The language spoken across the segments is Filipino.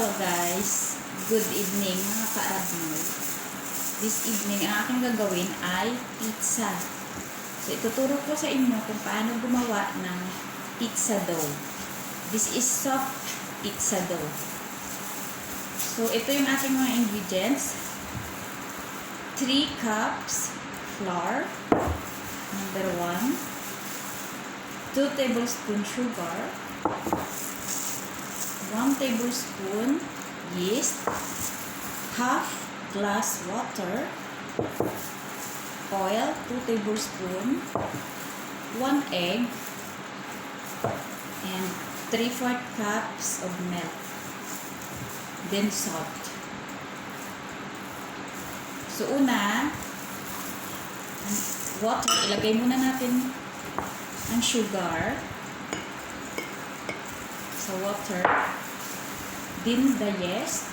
Hello guys, good evening mga ka-Arabnoy. This evening, ang aking gagawin ay pizza. So ituturo ko sa inyo kung paano gumawa ng pizza dough. This is soft pizza dough. So ito yung ating mga ingredients. 3 cups flour, number 1, 2 tablespoon sugar, 1 tablespoon yeast, half glass water, oil 2 tablespoon, 1 egg, and 3/4 cups of milk, then salt. So una, water, ilagay muna natin ang sugar sa water, then the yeast,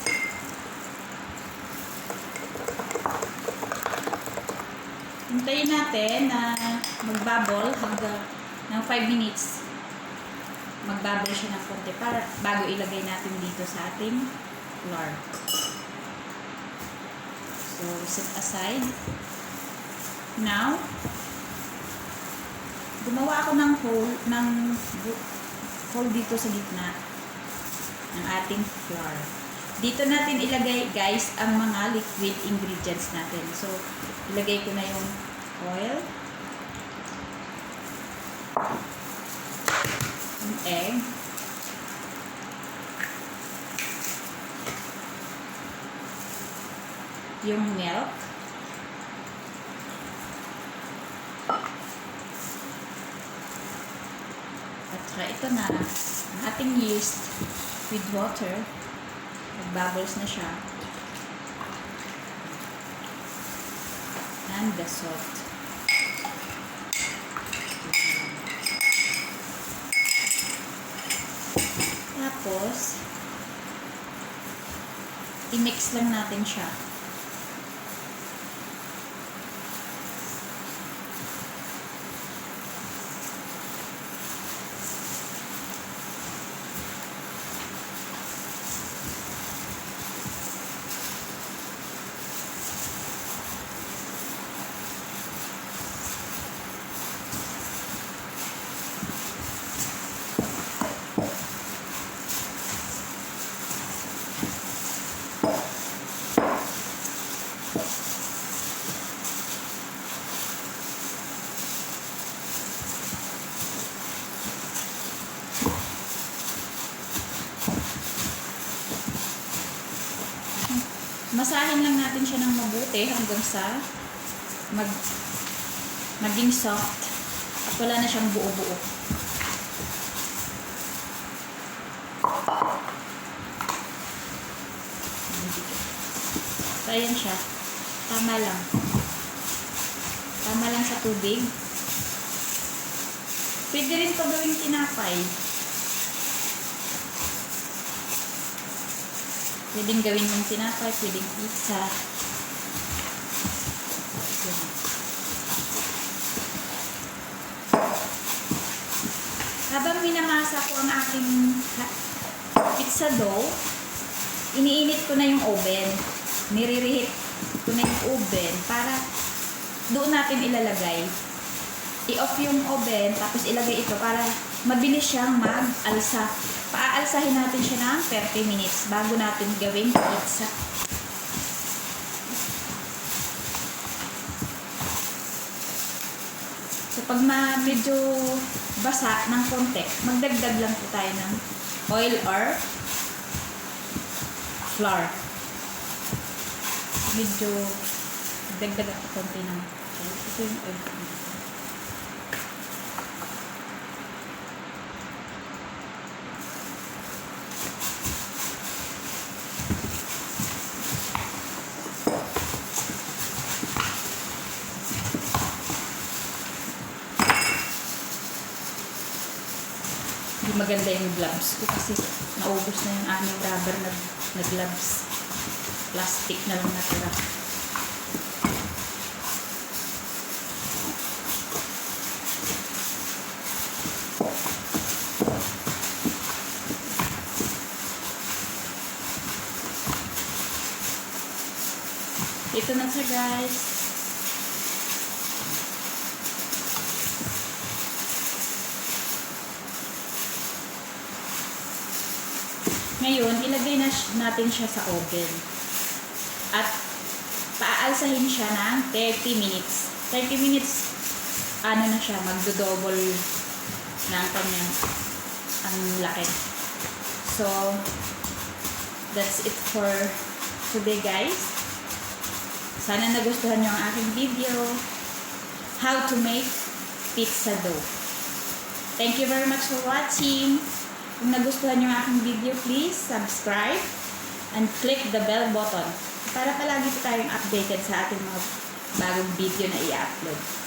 hintayin natin na magbubble hanggang ng 5 minutes. Magbubble siya ng konti para bago ilagay natin dito sa ating flour. So set aside. Now, gumawa ako ng hole dito sa gitna ng ating flour. Dito natin ilagay guys ang mga liquid ingredients natin. So, ilagay ko na yung oil, yung egg, yung milk, at saka ito na ang ating yeast with water. Nag-bubbles na siya. And the salt. Tapos, i-mix lang natin siya. Masahin lang natin siya ng mabuti hanggang sa maging soft at wala na siyang buo-buo. So, ayan siya. Tama lang. Tama lang sa tubig. Pwede rin ito gawing tinapay. Pwedeng gawin yung tinapay, pwedeng pizza. Habang minamasa ko ang aking pizza dough, iniinit ko na yung oven. Nire-reheat ko na yung oven para doon natin ilalagay. I-off yung oven, tapos ilagay ito para mabilis siyang mag-alsa. Paaalsahin natin siya ng 30 minutes bago natin gawing pizza. So, pag medyo basa ng konti, magdagdag lang po tayo ng oil or flour. Medyo dagdag ako konti ng ito yung oil. Hindi maganda yung gloves ko kasi naubos na yung aming rubber na gloves. Plastic na lang natira. Ito na siya, guys. Ngayon, ilagay natin siya sa oven. At paalsahin siya ng 30 minutes. 30 minutes, ano na siya, magdo-double ng kanyang ang laki. So, that's it for today, guys. Sana nagustuhan nyo ang aking video. How to make pizza dough. Thank you very much for watching. Kung nagustuhan nyo ang aking video, please subscribe and click the bell button para palagi po tayong updated sa ating mga bagong video na i-upload.